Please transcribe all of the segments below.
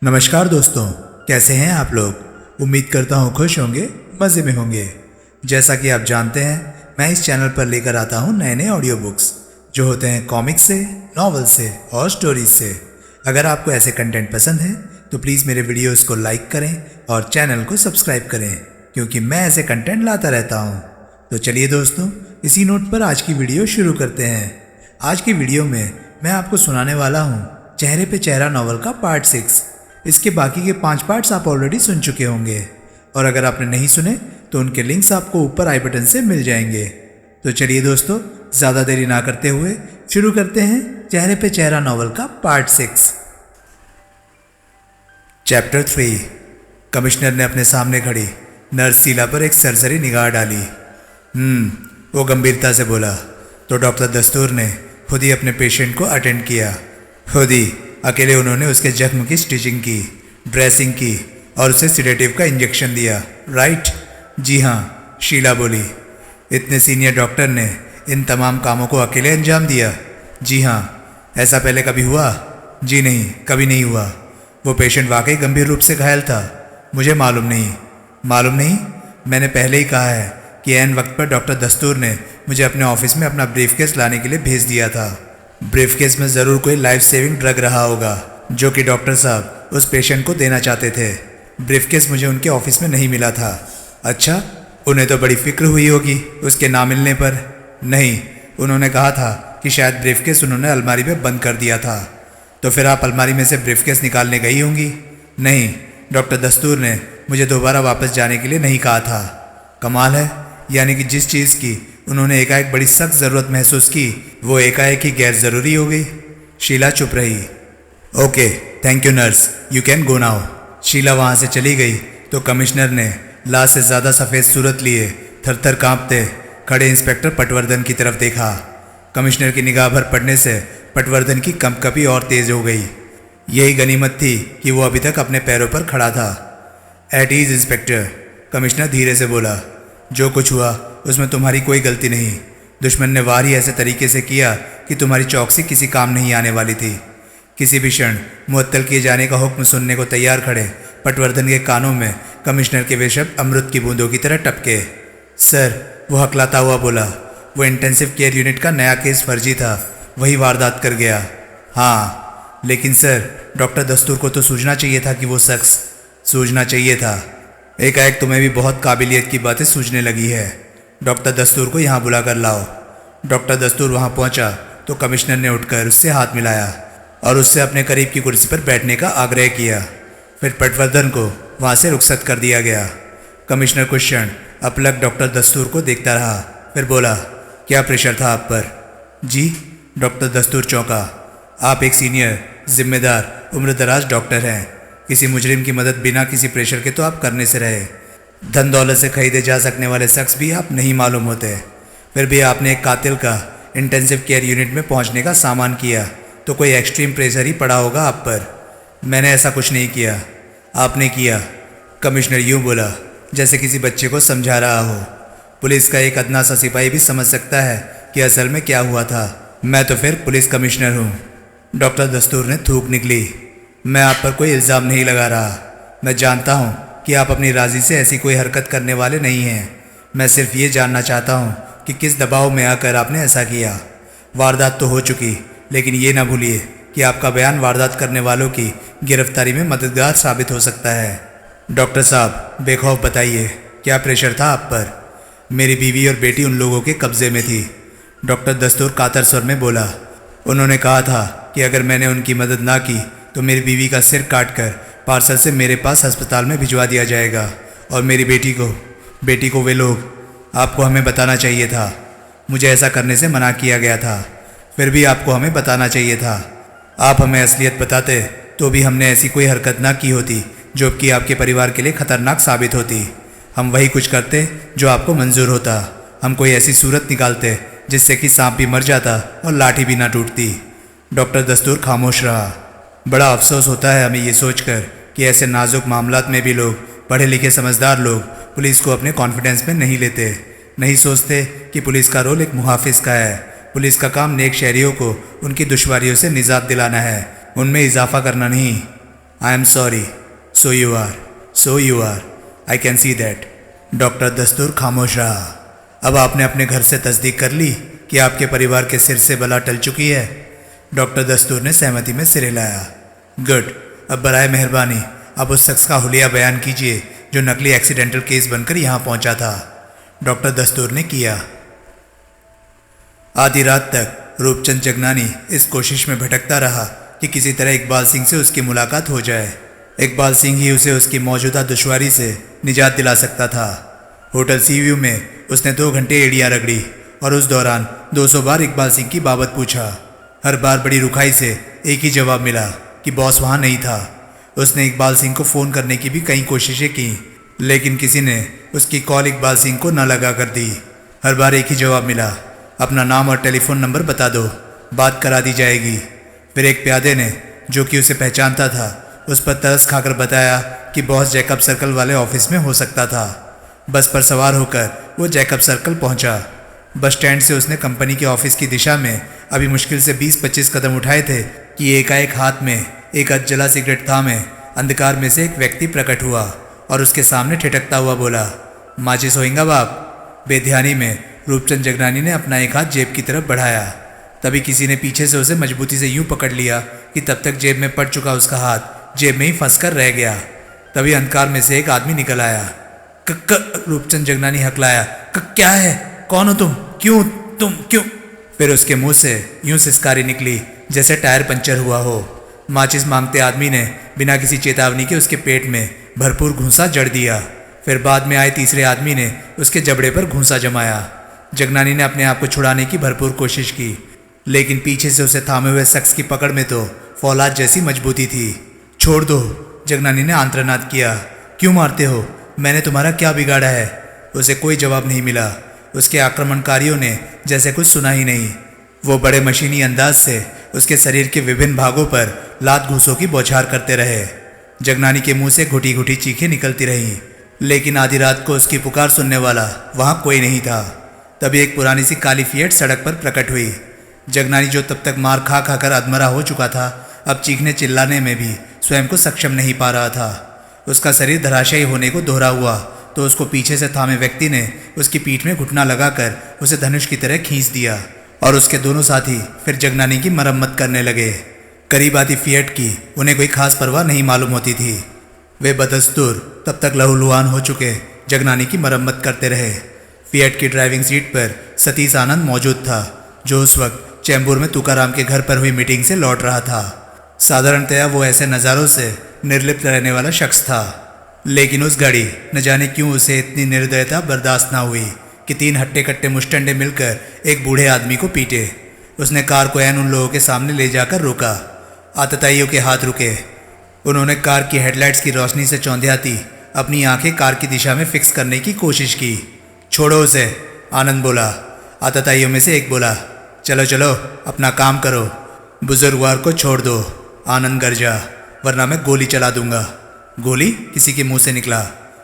नमस्कार दोस्तों, कैसे हैं आप लोग। उम्मीद करता हूँ खुश होंगे, मज़े में होंगे। जैसा कि आप जानते हैं, मैं इस चैनल पर लेकर आता हूँ नए नए ऑडियो बुक्स जो होते हैं कॉमिक्स से, नॉवल से और स्टोरीज से। अगर आपको ऐसे कंटेंट पसंद है तो प्लीज़ मेरे वीडियोज़ को लाइक करें और चैनल को सब्सक्राइब करें, क्योंकि मैं ऐसे कंटेंट लाता रहता हूँ। तो चलिए दोस्तों, इसी नोट पर आज की वीडियो शुरू करते हैं। आज की वीडियो में मैं आपको सुनाने वाला हूँ चेहरे पे चेहरा नॉवल का पार्ट 6। इसके बाकी के 5 पार्ट्स आप ऑलरेडी सुन चुके होंगे, और अगर आपने नहीं सुने तो उनके लिंक्स आपको ऊपर आई बटन से मिल जाएंगे। तो चलिए दोस्तों, ज़्यादा देरी ना करते हुए शुरू करते हैं चेहरे पे चेहरा नॉवल का पार्ट 6। चैप्टर 3। कमिश्नर ने अपने सामने खड़ी नर्स शीला पर एक सरसरी निगाह डाली। वो गंभीरता से बोला। तो डॉक्टर दस्तूर ने खुद ही अपने पेशेंट को अटेंड किया। खुद ही अकेले उन्होंने उसके जख्म की स्टिचिंग की, ड्रेसिंग की और उसे सिडेटिव का इंजेक्शन दिया, राइट? जी हाँ, शीला बोली। इतने सीनियर डॉक्टर ने इन तमाम कामों को अकेले अंजाम दिया? जी हाँ। ऐसा पहले कभी हुआ? जी नहीं, कभी नहीं हुआ। वो पेशेंट वाकई गंभीर रूप से घायल था? मुझे मालूम नहीं। मालूम नहीं? मैंने पहले ही कहा है कि ऐन वक्त पर डॉक्टर दस्तूर ने मुझे अपने ऑफिस में अपना ब्रीफकेस लाने के लिए भेज दिया था। ब्रीफकेस में ज़रूर कोई लाइफ सेविंग ड्रग रहा होगा जो कि डॉक्टर साहब उस पेशेंट को देना चाहते थे। ब्रीफकेस मुझे उनके ऑफिस में नहीं मिला था। अच्छा, उन्हें तो बड़ी फिक्र हुई होगी उसके ना मिलने पर। नहीं, उन्होंने कहा था कि शायद ब्रीफकेस उन्होंने अलमारी में बंद कर दिया था। तो फिर आप अलमारी में से ब्रीफकेस निकालने गई होंगी? नहीं, डॉक्टर दस्तूर ने मुझे दोबारा वापस जाने के लिए नहीं कहा था। कमाल है, यानी कि जिस चीज़ की उन्होंने एकाएक बड़ी सख्त ज़रूरत महसूस की, वो एकाएक ही गैर ज़रूरी हो गई। शीला चुप रही। Okay, thank you nurse, you can go now. Sheela वहाँ से चली गई तो कमिश्नर ने लाश से ज़्यादा सफ़ेद सूरत लिए थर थर काँपते खड़े इंस्पेक्टर पटवर्धन की तरफ देखा। कमिश्नर की निगाह भर पड़ने से पटवर्धन की कंपकपी और तेज़ हो गई। यही गनीमत थी कि वो अभी तक अपने पैरों पर खड़ा था। एट ईज इंस्पेक्टर, कमिश्नर धीरे से बोला। जो कुछ हुआ उसमें तुम्हारी कोई गलती नहीं। दुश्मन ने वार ही ऐसे तरीके से किया कि तुम्हारी चौकसी किसी काम नहीं आने वाली थी। किसी भी क्षण मुअत्तल किए जाने का हुक्म सुनने को तैयार खड़े पटवर्धन के कानों में कमिश्नर के वे शब्द अमृत की बूंदों की तरह टपके। सर, वो हकलाता हुआ बोला, वो इंटेंसिव केयर यूनिट का नया केस फर्जी था, वही वारदात कर गया। हाँ, लेकिन सर, डॉक्टर दस्तूर को तो सूझना चाहिए था कि वो शख्स सूझना चाहिए था। एकाएक तुम्हें भी बहुत काबिलियत की बातें सूझने लगी है। डॉक्टर दस्तूर को यहाँ बुला कर लाओ। डॉक्टर दस्तूर वहाँ पहुँचा तो कमिश्नर ने उठकर उससे हाथ मिलाया और उससे अपने करीब की कुर्सी पर बैठने का आग्रह किया। फिर पटवर्धन को वहाँ से रुखसत कर दिया गया। कमिश्नर कुछ क्षण अपलक डॉक्टर दस्तूर को देखता रहा, फिर बोला, क्या प्रेशर था आप पर? जी? डॉक्टर दस्तूर चौंका। आप एक सीनियर, जिम्मेदार, उम्रदराज डॉक्टर हैं। किसी मुजरिम की मदद बिना किसी प्रेशर के तो आप करने से रहे। धन दौलत से खरीदे जा सकने वाले शख्स भी आप नहीं मालूम होते। फिर भी आपने एक कातिल का इंटेंसिव केयर यूनिट में पहुंचने का सामान किया, तो कोई एक्सट्रीम प्रेशर ही पड़ा होगा आप पर। मैंने ऐसा कुछ नहीं किया, आपने किया। कमिश्नर यूँ बोला जैसे किसी बच्चे को समझा रहा हो। पुलिस का एक अदना सा सिपाही भी समझ सकता है कि असल में क्या हुआ था। मैं तो फिर पुलिस कमिश्नर हूँ। डॉक्टर दस्तूर ने थूक निकली। मैं आप पर कोई इल्ज़ाम नहीं लगा रहा। मैं जानता हूँ कि आप अपनी राज़ी से ऐसी कोई हरकत करने वाले नहीं हैं। मैं सिर्फ ये जानना चाहता हूँ कि किस दबाव में आकर आपने ऐसा किया। वारदात तो हो चुकी, लेकिन ये ना भूलिए कि आपका बयान वारदात करने वालों की गिरफ्तारी में मददगार साबित हो सकता है। डॉक्टर साहब, बेखौफ बताइए, क्या प्रेशर था आप पर? मेरी बीवी और बेटी उन लोगों के कब्ज़े में थी। डॉक्टर दस्तूर कातर स्वर में बोला। उन्होंने कहा था कि अगर मैंने उनकी मदद ना की तो मेरी बीवी का सिर काटकर पार्सल से मेरे पास अस्पताल में भिजवा दिया जाएगा, और मेरी बेटी को वे लोग। आपको हमें बताना चाहिए था। मुझे ऐसा करने से मना किया गया था, फिर भी आपको हमें बताना चाहिए था। आप हमें असलियत बताते तो भी हमने ऐसी कोई हरकत ना की होती जो कि आपके परिवार के लिए खतरनाक साबित होती। हम वही कुछ करते जो आपको मंजूर होता। हम कोई ऐसी सूरत निकालते जिससे कि सांप भी मर जाता और लाठी भी ना टूटती। डॉक्टर दस्तूर खामोश रहा। बड़ा अफसोस होता है हमें ये सोचकर कि ऐसे नाजुक मामलात में भी लोग, पढ़े लिखे समझदार लोग, पुलिस को अपने कॉन्फिडेंस में नहीं लेते। नहीं सोचते कि पुलिस का रोल एक मुहाफिज का है। पुलिस का काम नेक शहरियों को उनकी दुश्वारियों से निजात दिलाना है, उनमें इजाफा करना नहीं। I am sorry, so you are, I can see that. Doctor Dastoor खामोश रहा। अब आपने अपने घर से तस्दीक कर ली कि आपके परिवार के सिर से बला टल चुकी है? डॉक्टर दस्तूर ने सहमति में सिर हिलाया। गुड, अब बराए मेहरबानी आप उस शख्स का हुलिया बयान कीजिए जो नकली एक्सीडेंटल केस बनकर यहाँ पहुँचा था। डॉक्टर दस्तूर ने किया। आधी रात तक रूपचंद जगनानी इस कोशिश में भटकता रहा कि किसी तरह इकबाल सिंह से उसकी मुलाकात हो जाए। इकबाल सिंह ही उसे उसकी मौजूदा दुश्वारी से निजात दिला सकता था। होटल सी व्यू में उसने 2 घंटे एड़ियाँ रगड़ी और उस दौरान 200 बार इकबाल सिंह की बाबत पूछा। हर बार बड़ी रुखाई से एक ही जवाब मिला कि बॉस वहाँ नहीं था। उसने इकबाल सिंह को फ़ोन करने की भी कई कोशिशें की, लेकिन किसी ने उसकी कॉल इकबाल सिंह को न लगा कर दी। हर बार एक ही जवाब मिला, अपना नाम और टेलीफोन नंबर बता दो, बात करा दी जाएगी। फिर एक प्यादे ने, जो कि उसे पहचानता था, उस पर तरस खाकर बताया कि बॉस जैकब सर्कल वाले ऑफिस में हो सकता था। बस पर सवार होकर वो जैकब सर्कल पहुंचा। बस स्टैंड से उसने कंपनी के ऑफिस की दिशा में अभी मुश्किल से 20-25 कदम उठाए थे कि एकाएक हाथ में एक अधजला सिगरेट थामे अंधकार में से एक व्यक्ति प्रकट हुआ और उसके सामने ठिठकता हुआ बोला, माचिस होएगा बाप। बेध्यानी में रूपचंद जगनानी ने अपना एक हाथ जेब की तरफ बढ़ाया। तभी किसी ने पीछे से उसे मजबूती से यूं पकड़ लिया कि तब तक जेब में पड़ चुका उसका हाथ जेब में ही फंसकर रह गया। तभी अंधकार में से एक आदमी निकल आया। रूपचंद जगनानी हकलाया, क्या है? कौन हो तुम? क्यों? फिर उसके मुंह से यूं सिसकारी निकली जैसे टायर पंचर हुआ हो। माचिस मांगते आदमी ने बिना किसी चेतावनी के उसके पेट में भरपूर घूंसा जड़ दिया। फिर बाद में आए तीसरे आदमी ने उसके जबड़े पर घूंसा जमाया। जगनानी ने अपने आप को छुड़ाने की भरपूर कोशिश की, लेकिन पीछे से उसे थामे हुए शख्स की पकड़ में तो फौलाद जैसी मजबूती थी। छोड़ दो, जगनानी ने आंत्रनाद किया। क्यों मारते हो? मैंने तुम्हारा क्या बिगाड़ा है? उसे कोई जवाब नहीं मिला। उसके आक्रमणकारियों ने जैसे कुछ सुना ही नहीं। वो बड़े मशीनी अंदाज से उसके शरीर के विभिन्न भागों पर लात घूंसों की बौछार करते रहे। जगनानी के मुंह से घुटी घुटी चीखें निकलती रहीं, लेकिन आधी रात को उसकी पुकार सुनने वाला वहाँ कोई नहीं था। तभी एक पुरानी सी काली फिएट सड़क पर प्रकट हुई। जगनानी, जो तब तक मार खा खाकर अधमरा हो चुका था, अब चीखने चिल्लाने में भी स्वयं को सक्षम नहीं पा रहा था। उसका शरीर धराशायी होने को दोहरा हुआ तो उसको पीछे से थामे व्यक्ति ने उसकी पीठ में घुटना लगाकर उसे धनुष की तरह खींच दिया और उसके दोनों साथी फिर जगनानी की मरम्मत करने लगे। करीब आती फिएट की उन्हें कोई खास परवाह नहीं मालूम होती थी। वे बदस्तूर तब तक लहूलुहान हो चुके जगनानी की मरम्मत करते रहे। फिएट की ड्राइविंग सीट पर सतीश आनंद मौजूद था, जो उस वक्त चैम्बूर में तुकाराम के घर पर हुई मीटिंग से लौट रहा था। साधारणतया वो ऐसे नज़ारों से निर्लिप्त रहने वाला शख्स था, लेकिन उस घड़ी न जाने क्यों उसे इतनी निर्दयता बर्दाश्त ना हुई कि 3 हट्टे कट्टे मुष्टंडे मिलकर एक बूढ़े आदमी को पीटे। उसने कार को ऐन उन लोगों के सामने ले जाकर रोका। आतताइयों के हाथ रुके। उन्होंने कार की हेडलाइट्स की रोशनी से चौंधियाती अपनी आंखें कार की दिशा में फिक्स करने की कोशिश की। छोड़ो उसे, आनंद बोला। आतताइयों में से एक बोला, चलो चलो अपना काम करो। बुजुर्गवार को छोड़ दो, आनंद गरजा, वरना मैं गोली चला दूंगा। गोली? किसी के मुंह से निकला।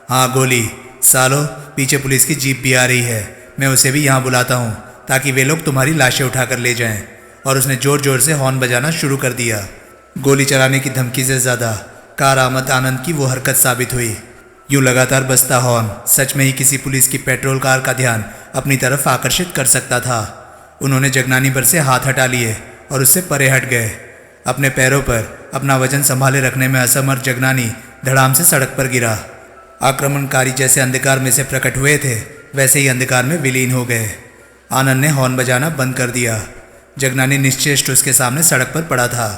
हाँ गोली। सालो, पीछे पुलिस की जीप भी आ रही है, मैं उसे भी यहाँ बुलाता हूँ ताकि वे लोग तुम्हारी लाशें उठाकर ले जाएं। और उसने जोर जोर से हॉर्न बजाना शुरू कर दिया। गोली चलाने की धमकी से ज़्यादा कारआमद आनंद की वो हरकत साबित हुई। यूँ लगातार बजता हॉर्न सच में ही किसी पुलिस की पेट्रोल कार का ध्यान अपनी तरफ आकर्षित कर सकता था। उन्होंने जगनानी पर से हाथ हटा लिए और उससे परे हट गए। अपने पैरों पर अपना वजन संभाले रखने में असमर्थ जगनानी धड़ाम से सड़क पर गिरा। आक्रमणकारी जैसे अंधकार में से प्रकट हुए थे, वैसे ही अंधकार में विलीन हो गए। आनंद ने हॉर्न बजाना बंद कर दिया। जगनानी निश्चेष्ट उसके सामने सड़क पर पड़ा था।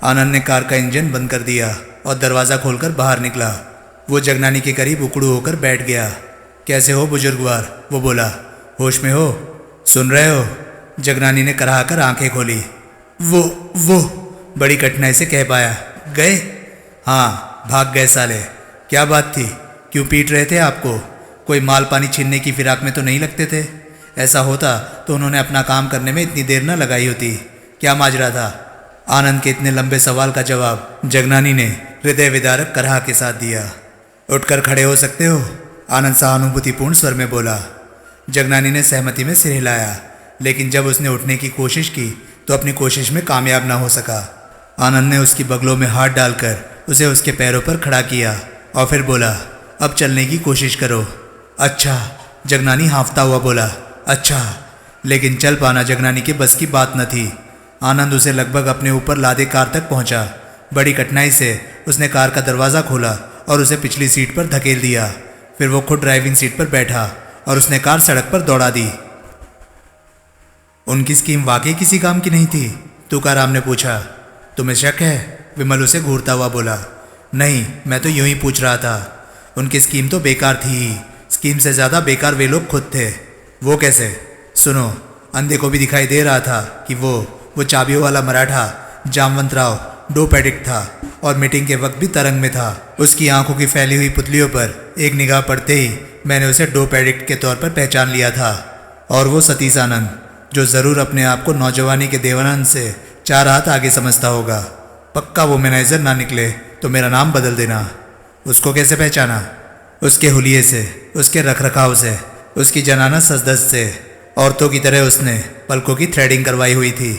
आनंद ने कार का इंजन बंद कर दिया और दरवाज़ा खोलकर बाहर निकला। वो जगनानी के करीब उकड़ू होकर बैठ गया। कैसे हो बुजुर्गवार? वो बोला। होश में हो? सुन रहे हो? जगनानी ने कराहकर आंखें खोली। वो बड़ी कठिनाई से कह पाया। गए? हाँ, भाग गए साले। क्या बात थी? क्यों पीट रहे थे आपको? कोई माल पानी छीनने की फिराक में तो नहीं लगते थे? ऐसा होता तो उन्होंने अपना काम करने में इतनी देर न लगाई होती। क्या माजरा था? आनंद के इतने लंबे सवाल का जवाब जगनानी ने हृदय विदारक कराह के साथ दिया। उठकर खड़े हो सकते हो? आनंद सहानुभूतिपूर्ण स्वर में बोला। जगनानी ने सहमति में सिर हिलाया, लेकिन जब उसने उठने की कोशिश की तो अपनी कोशिश में कामयाब ना हो सका। आनंद ने उसकी बगलों में हाथ डालकर उसे उसके पैरों पर खड़ा किया और फिर बोला, अब चलने की कोशिश करो। अच्छा, जगनानी हाँफता हुआ बोला, अच्छा। लेकिन चल पाना जगनानी के बस की बात न थी। आनंद उसे लगभग अपने ऊपर लादे कार तक पहुंचा। बड़ी कठिनाई से उसने कार का दरवाज़ा खोला और उसे पिछली सीट पर धकेल दिया। फिर वो खुद ड्राइविंग सीट पर बैठा और उसने कार सड़क पर दौड़ा दी। उनकी स्कीम वाकई किसी काम की नहीं थी? तुकाराम ने पूछा। तुम्हें शक है? विमल उसे घूरता हुआ बोला। नहीं, मैं तो यूं ही पूछ रहा था। उनकी स्कीम तो बेकार थी ही। स्कीम से ज़्यादा बेकार वे लोग खुद थे। वो कैसे? सुनो, अंधे को भी दिखाई दे रहा था कि वो चाबियों वाला मराठा जामवंतराव डोप एडिक्ट था और मीटिंग के वक्त भी तरंग में था। उसकी आंखों की फैली हुई पुतलियों पर एक निगाह पड़ते ही मैंने उसे डोप एडिक्ट के तौर पर पहचान लिया था। और वो सतीश आनंद, जो ज़रूर अपने आप को नौजवानी के देवानंद से 4 हाथ आगे समझता होगा। पक्का वो मैनेजर ना निकले तो मेरा नाम बदल देना। उसको कैसे पहचाना? उसके हुलिये से, उसके रखरखाव से, उसकी जनाना सजधज से। औरतों की तरह उसने पलकों की थ्रेडिंग करवाई हुई थी,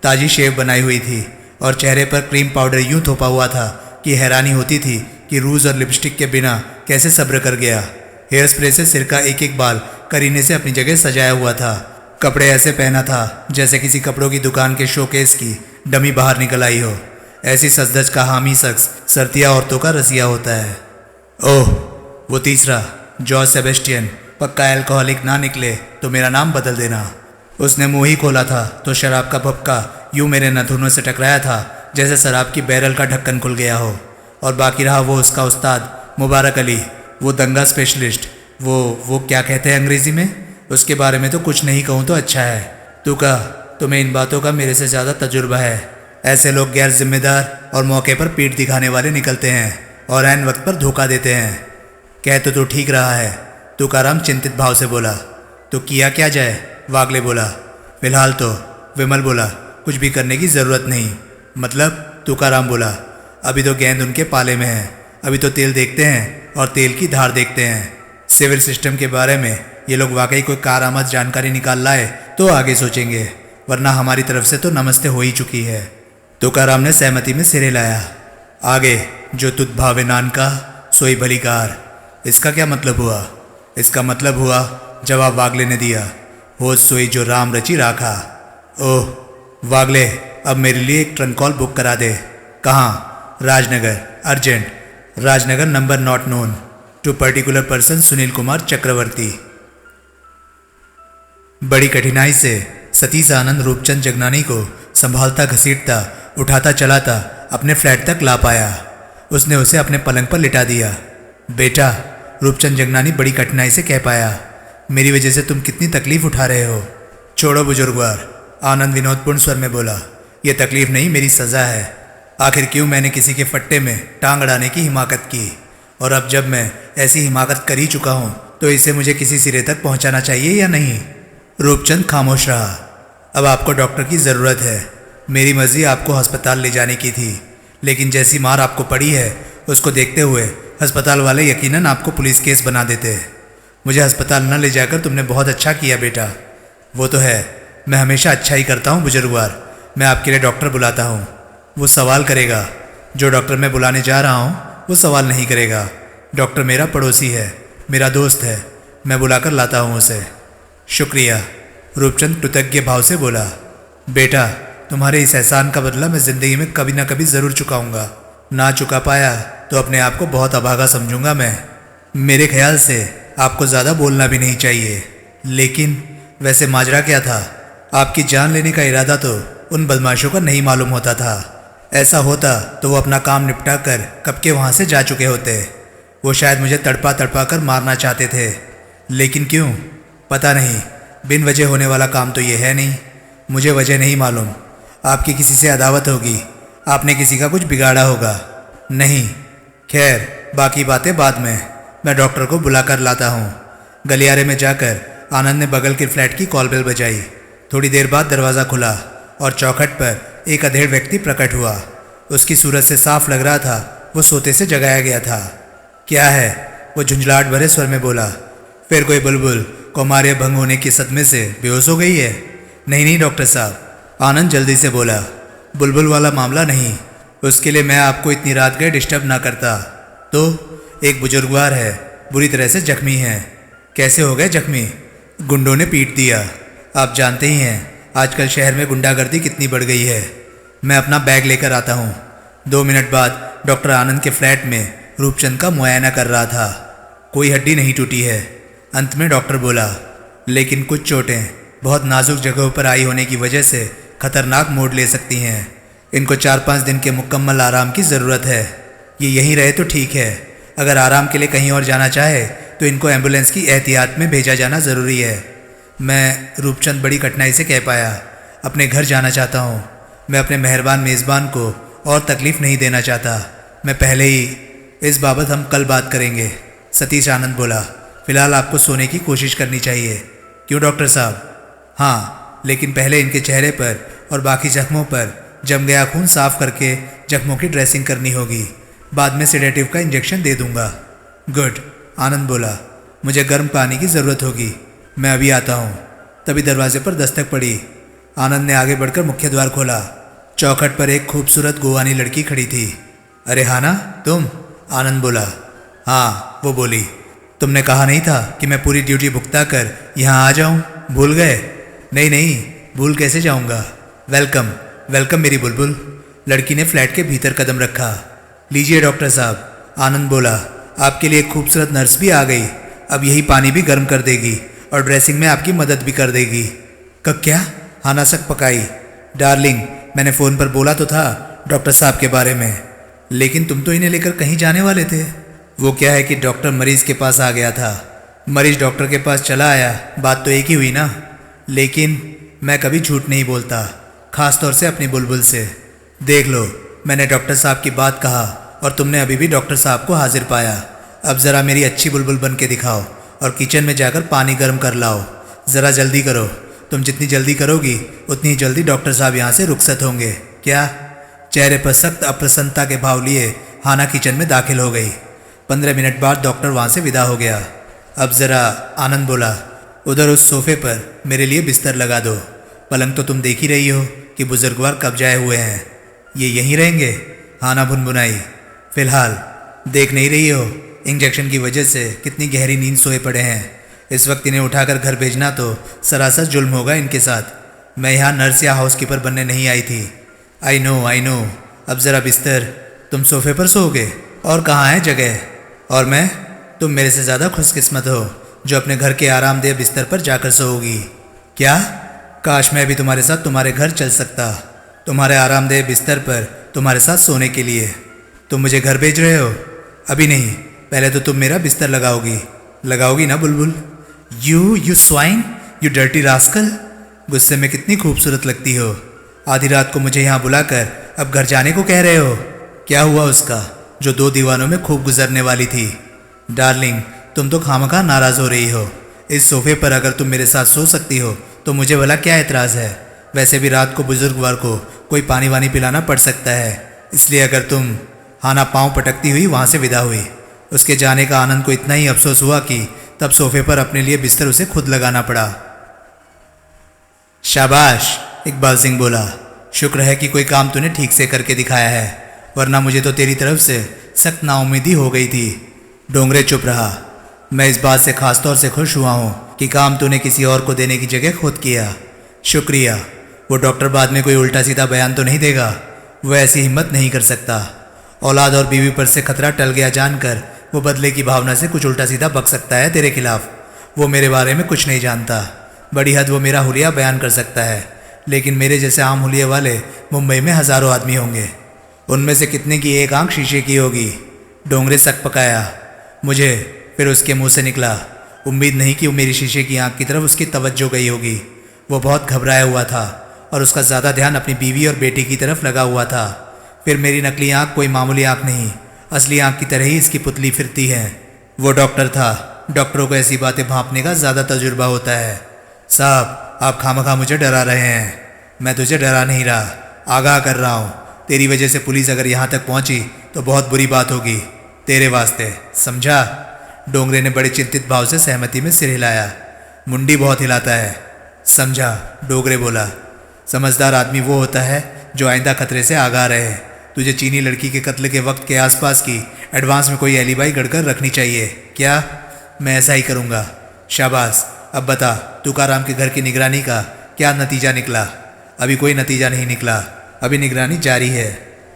ताज़ी शेव बनाई हुई थी और चेहरे पर क्रीम पाउडर यूं थोपा हुआ था कि हैरानी होती थी कि रूज और लिपस्टिक के बिना कैसे सब्र कर गया। हेयर स्प्रे से सिर का एक एक बाल करीने से अपनी जगह सजाया हुआ था। कपड़े ऐसे पहना था जैसे किसी कपड़ों की दुकान के शोकेस की डमी बाहर निकल आई हो। ऐसी सजधज का हामी शख्स सर्तिया औरतों का रसिया होता है। ओह, वो तीसरा जॉर्ज सेबेस्टियन, पक्का अल्कोहलिक ना निकले तो मेरा नाम बदल देना। उसने मुंह ही खोला था तो शराब का भपका यूं मेरे नथुनों से टकराया था जैसे शराब की बैरल का ढक्कन खुल गया हो। और बाकी रहा वो उसका उस्ताद मुबारक अली, वो दंगा स्पेशलिस्ट, वो क्या कहते हैं अंग्रेजी में, उसके बारे में तो कुछ नहीं कहूँ तो अच्छा है। तू कह, तुम्हें इन बातों का मेरे से ज़्यादा तजुर्बा है। ऐसे लोग गैर जिम्मेदार और मौके पर पीठ दिखाने वाले निकलते हैं और ऐन वक्त पर धोखा देते हैं। कह तो तू ठीक रहा है, तुकाराम चिंतित भाव से बोला। तो किया क्या जाए? वागले बोला। फिलहाल तो, विमल बोला, कुछ भी करने की ज़रूरत नहीं। मतलब? तुकाराम बोला। अभी तो गेंद उनके पाले में है। अभी तो तेल देखते हैं और तेल की धार देखते हैं। सिविल सिस्टम के बारे में ये लोग वाकई कोई कारआमद जानकारी निकाल लाए तो आगे सोचेंगे, वरना हमारी तरफ से तो नमस्ते हो ही चुकी है। तुकाराम ने सहमति में सिर हिलाया। आगे, जो तुत भावे नानका सोई भली कार। इसका क्या मतलब हुआ? इसका मतलब हुआ, जवाब वागले ने दिया, हो सोई जो राम रची राखा। ओह वागले, अब मेरे लिए एक ट्रंक कॉल बुक करा दे। कहाँ? Rajnagar, urgent. Rajnagar, number not known to particular person, Sunil Kumar Chakravarti. बड़ी कठिनाई से सतीश आनंद रूपचंद जगनानी को संभालता, घसीटता, उठाता, चलाता अपने फ्लैट तक ला पाया। उसने उसे अपने पलंग पर लिटा दिया। बेटा, रूपचंद जगनानी बड़ी कठिनाई से कह पाया, मेरी वजह से तुम कितनी तकलीफ उठा रहे हो। छोड़ो बुजुर्गवार, आनंद विनोदपूर्ण स्वर में बोला। यह तकलीफ नहीं, मेरी सज़ा है। आखिर क्यों मैंने किसी के फट्टे में टांग अड़ाने की हिमाकत की? और अब जब मैं ऐसी हिमाकत कर ही चुका हूँ तो इसे मुझे किसी सिरे तक पहुँचाना चाहिए या नहीं? रूपचंद खामोश रहा। अब आपको डॉक्टर की ज़रूरत है। मेरी मर्जी आपको अस्पताल ले जाने की थी, लेकिन जैसी मार आपको पड़ी है उसको देखते हुए अस्पताल वाले यकीनन आपको पुलिस केस बना देते। मुझे अस्पताल न ले जाकर तुमने बहुत अच्छा किया बेटा। वो तो है, मैं हमेशा अच्छा ही करता हूँ बुजुर्गवार। मैं आपके लिए डॉक्टर बुलाता हूँ, वो सवाल करेगा। जो डॉक्टर मैं बुलाने जा रहा हूँ वो सवाल नहीं करेगा। डॉक्टर मेरा पड़ोसी है, मेरा दोस्त है, मैं बुलाकर लाता हूँ उसे। शुक्रिया, रूपचंद कृतज्ञ भाव से बोला। बेटा, तुम्हारे इस एहसान का बदला मैं ज़िंदगी में कभी ना कभी ज़रूर चुकाऊंगा। ना चुका पाया तो अपने आप को बहुत अभागा समझूंगा मैं। मेरे ख्याल से आपको ज़्यादा बोलना भी नहीं चाहिए। लेकिन वैसे माजरा क्या था? आपकी जान लेने का इरादा तो उन बदमाशों का नहीं मालूम होता था। ऐसा होता तो वो अपना काम निपटा कर कब के वहाँ से जा चुके होते। वो शायद मुझे तड़पा तड़पा कर मारना चाहते थे, लेकिन क्यों पता नहीं। बिन वजह होने वाला काम तो ये है नहीं। मुझे वजह नहीं मालूम। आपकी किसी से अदावत होगी, आपने किसी का कुछ बिगाड़ा होगा। नहीं, खैर बाकी बातें बाद में, मैं डॉक्टर को बुला कर लाता हूँ। गलियारे में जाकर आनंद ने बगल के फ्लैट की कॉल बेल बजाई। थोड़ी देर बाद दरवाज़ा खुला और चौखट पर एक अधेड़ व्यक्ति प्रकट हुआ। उसकी सूरत से साफ लग रहा था वो सोते से जगाया गया था। क्या है? वो झुंझलाहट भरे स्वर में बोला। फिर कोई बुलबुल कौमार्य भंग होने के सदमे से बेहोश हो गई है? नहीं नहीं डॉक्टर साहब, आनंद जल्दी से बोला। बुलबुल वाला मामला नहीं, उसके लिए मैं आपको इतनी रात गए डिस्टर्ब ना करता। तो एक बुजुर्गवार है, बुरी तरह से जख्मी है। कैसे हो गए जख्मी? गुंडों ने पीट दिया। आप जानते ही हैं आजकल शहर में गुंडागर्दी कितनी बढ़ गई है। मैं अपना बैग लेकर आता हूँ। 2 मिनट बाद डॉक्टर आनंद के फ्लैट में रूपचंद का मुआयना कर रहा था। कोई हड्डी नहीं टूटी है, अंत में डॉक्टर बोला, लेकिन कुछ चोटें बहुत नाजुक जगहों पर आई होने की वजह से खतरनाक मोड़ ले सकती हैं। इनको 4-5 दिन के मुकम्मल आराम की ज़रूरत है। ये यहीं रहे तो ठीक है, अगर आराम के लिए कहीं और जाना चाहे तो इनको एम्बुलेंस की एहतियात में भेजा जाना ज़रूरी है। मैं रूपचंद बड़ी कठिनाई से कह पाया, अपने घर जाना चाहता हूँ। मैं अपने मेहरबान मेज़बान को और तकलीफ़ नहीं देना चाहता। मैं पहले ही इस बाबत हम कल बात करेंगे। सतीश आनंद बोला, फ़िलहाल आपको सोने की कोशिश करनी चाहिए। क्यों डॉक्टर साहब? हाँ, लेकिन पहले इनके चेहरे पर और बाकी जख्मों पर जम गया खून साफ करके जख्मों की ड्रेसिंग करनी होगी। बाद में सेडेटिव का इंजेक्शन दे दूंगा। गुड, आनंद बोला, मुझे गर्म पानी की ज़रूरत होगी, मैं अभी आता हूँ। तभी दरवाजे पर दस्तक पड़ी। आनंद ने आगे बढ़कर मुख्य द्वार खोला। चौखट पर एक खूबसूरत गोवानी लड़की खड़ी थी। अरे हाना, तुम? आनंद बोला। हाँ, वो बोली, तुमने कहा नहीं था कि मैं पूरी ड्यूटी भुगता कर यहाँ आ जाऊँ? भूल गए? नहीं नहीं, भूल कैसे जाऊँगा। वेलकम वेलकम मेरी बुलबुल। लड़की ने फ्लैट के भीतर कदम रखा। लीजिए डॉक्टर साहब, आनंद बोला, आपके लिए एक खूबसूरत नर्स भी आ गई। अब यही पानी भी गर्म कर देगी और ड्रेसिंग में आपकी मदद भी कर देगी। कब? क्या? हाना सक पकाई। डार्लिंग, मैंने फ़ोन पर बोला तो था डॉक्टर साहब के बारे में, लेकिन तुम तो इन्हें लेकर कहीं जाने वाले थे। वो क्या है कि डॉक्टर मरीज़ के पास आ गया था, मरीज़ डॉक्टर के पास चला आया, बात तो एक ही हुई ना। लेकिन मैं कभी झूठ नहीं बोलता, ख़ास तौर से अपनी बुलबुल से। देख लो, मैंने डॉक्टर साहब की बात कहा और तुमने अभी भी डॉक्टर साहब को हाजिर पाया। अब ज़रा मेरी अच्छी बुलबुल बन के दिखाओ और किचन में जाकर पानी गर्म कर लाओ। ज़रा जल्दी करो, तुम जितनी जल्दी करोगी उतनी ही जल्दी डॉक्टर साहब यहाँ से रुखसत होंगे। क्या? चेहरे पर सख्त अप्रसन्नता के भाव लिए हाना किचन में दाखिल हो गई। 15 मिनट बाद डॉक्टर वहाँ से विदा हो गया। अब ज़रा, आनंद बोला, उधर उस सोफे पर मेरे लिए बिस्तर लगा दो। पलंग तो तुम देख ही रही हो कि बुजुर्गवार कब्जाए हुए हैं। ये यहीं रहेंगे? हाना भुनभुनाई। फिलहाल देख नहीं रही हो इंजेक्शन की वजह से कितनी गहरी नींद सोए पड़े हैं। इस वक्त इन्हें उठाकर घर भेजना तो सरासर जुल्म होगा इनके साथ। मैं यहाँ नर्स या हाउसकीपर बनने नहीं आई थी। I know. अब ज़रा बिस्तर, तुम सोफे पर सोओगे और कहाँ है जगह? और मैं? तुम मेरे से ज़्यादा खुशकिस्मत हो जो अपने घर के आरामदेह बिस्तर पर जाकर सोओगी। क्या? काश मैं भी तुम्हारे साथ तुम्हारे घर चल सकता, तुम्हारे आरामदेह बिस्तर पर तुम्हारे साथ सोने के लिए। तुम मुझे घर भेज रहे हो? अभी नहीं, पहले तो तुम मेरा बिस्तर लगाओगी ना बुलबुल? You swine, you dirty rascal. गुस्से में कितनी खूबसूरत लगती हो। आधी रात को मुझे यहाँ बुलाकर अब घर जाने को कह रहे हो? क्या हुआ उसका जो 2 दीवानों में खूब गुजरने वाली थी? डार्लिंग, तुम तो खामखा नाराज़ हो रही हो। इस सोफे पर अगर तुम मेरे साथ सो सकती हो तो मुझे भला क्या एतराज़ है। वैसे भी रात को बुजुर्गवार को कोई पानी वानी पिलाना पड़ सकता है, इसलिए अगर तुम। हाना पाँव पटकती हुई वहाँ से विदा हुई। उसके जाने का आनंद को इतना ही अफसोस हुआ कि तब सोफे पर अपने लिए बिस्तर उसे खुद लगाना पड़ा। शाबाश, इकबाल सिंह बोला, शुक्र है कि कोई काम तूने ठीक से करके दिखाया है, वरना मुझे तो तेरी तरफ से सख्त नाउम्मीदी हो गई थी। डोंगरे चुप रहा। मैं इस बात से खास तौर से खुश हुआ हूँ कि काम तूने किसी और को देने की जगह खुद किया। शुक्रिया। वो डॉक्टर बाद में कोई उल्टा सीधा बयान तो नहीं देगा? वो ऐसी हिम्मत नहीं कर सकता। औलाद और बीवी पर से खतरा टल गया जानकर वो बदले की भावना से कुछ उल्टा सीधा बक सकता है तेरे खिलाफ। वो मेरे बारे में कुछ नहीं जानता। बड़ी हद वो मेरा हुलिया बयान कर सकता है, लेकिन मेरे जैसे आम हुलिये वाले मुंबई में हज़ारों आदमी होंगे। उनमें से कितने की एक आंख शीशे की होगी? डोंगरे सक पकाया। मुझे फिर उसके मुंह से निकला, उम्मीद नहीं कि वो मेरी शीशे की आंख की तरफ उसकी तवज्जो गई होगी। वो बहुत घबराया हुआ था और उसका ज़्यादा ध्यान अपनी बीवी और बेटी की तरफ लगा हुआ था। फिर मेरी नकली आंख कोई मामूली आंख नहीं, असली आंख की तरह ही इसकी पुतली फिरती है। वो डॉक्टर था। डॉक्टरों को ऐसी बातें भांपने का ज़्यादा तजुर्बा होता है। साहब, आप खामखा मुझे डरा रहे हैं। मैं तुझे डरा नहीं रहा, आगाह कर रहा हूँ। तेरी वजह से पुलिस अगर यहाँ तक पहुँची तो बहुत बुरी बात होगी तेरे वास्ते, समझा? डोंगरे ने बड़े चिंतित भाव से सहमति में सिर हिलाया। मुंडी बहुत हिलाता है, समझा? डोंगरे बोला। समझदार आदमी वो होता है जो आइंदा खतरे से आगाह रहे। तुझे चीनी लड़की के कत्ल के वक्त के आसपास की एडवांस में कोई एलिबाई गढ़कर रखनी चाहिए। क्या? मैं ऐसा ही करूँगा। शाबाश। अब बता, तुकाराम के घर की निगरानी का क्या नतीजा निकला? अभी कोई नतीजा नहीं निकला, अभी निगरानी जारी है।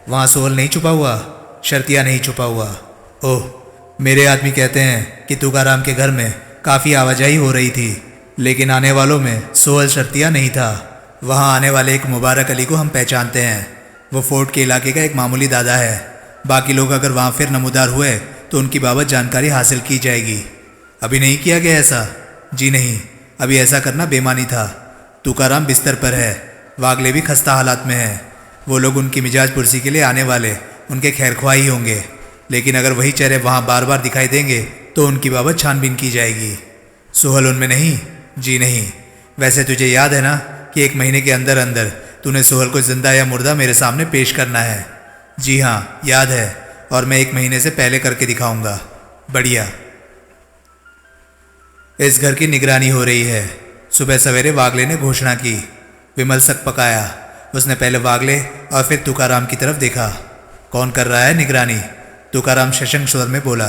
वहाँ सोहल नहीं छुपा हुआ, शर्तिया नहीं छुपा हुआ। ओह, मेरे आदमी कहते हैं कि तुकाराम के घर में काफ़ी आवाजाही हो रही थी, लेकिन आने वालों में सोहल शर्तिया नहीं था। वहाँ आने वाले एक मुबारक अली को हम पहचानते हैं। वो फोर्ट के इलाके का एक मामूली दादा है। बाकी लोग अगर वहाँ फिर नमूदार हुए तो उनकी बाबत जानकारी हासिल की जाएगी। अभी नहीं किया गया ऐसा? जी नहीं, अभी ऐसा करना बेमानी था। तुकाराम बिस्तर पर है, वागले भी खस्ता हालात में है। वो लोग उनकी मिजाज पुरसी के लिए आने वाले उनके खैरख्वाह ही होंगे, लेकिन अगर वही चेहरे वहाँ बार बार दिखाई देंगे तो उनकी बाबत छानबीन की जाएगी। सोहल उनमें नहीं? जी नहीं। वैसे तुझे याद है ना कि 1 महीने के अंदर अंदर तूने सोहल को जिंदा या मुर्दा मेरे सामने पेश करना है? जी हाँ, याद है, और मैं 1 महीने से पहले करके दिखाऊंगा। बढ़िया। इस घर की निगरानी हो रही है। सुबह सवेरे वागले ने घोषणा की। विमल सक पकाया। उसने पहले वागले और फिर तुकाराम की तरफ देखा। कौन कर रहा है निगरानी? तुकाराम शशंक स्वर में बोला।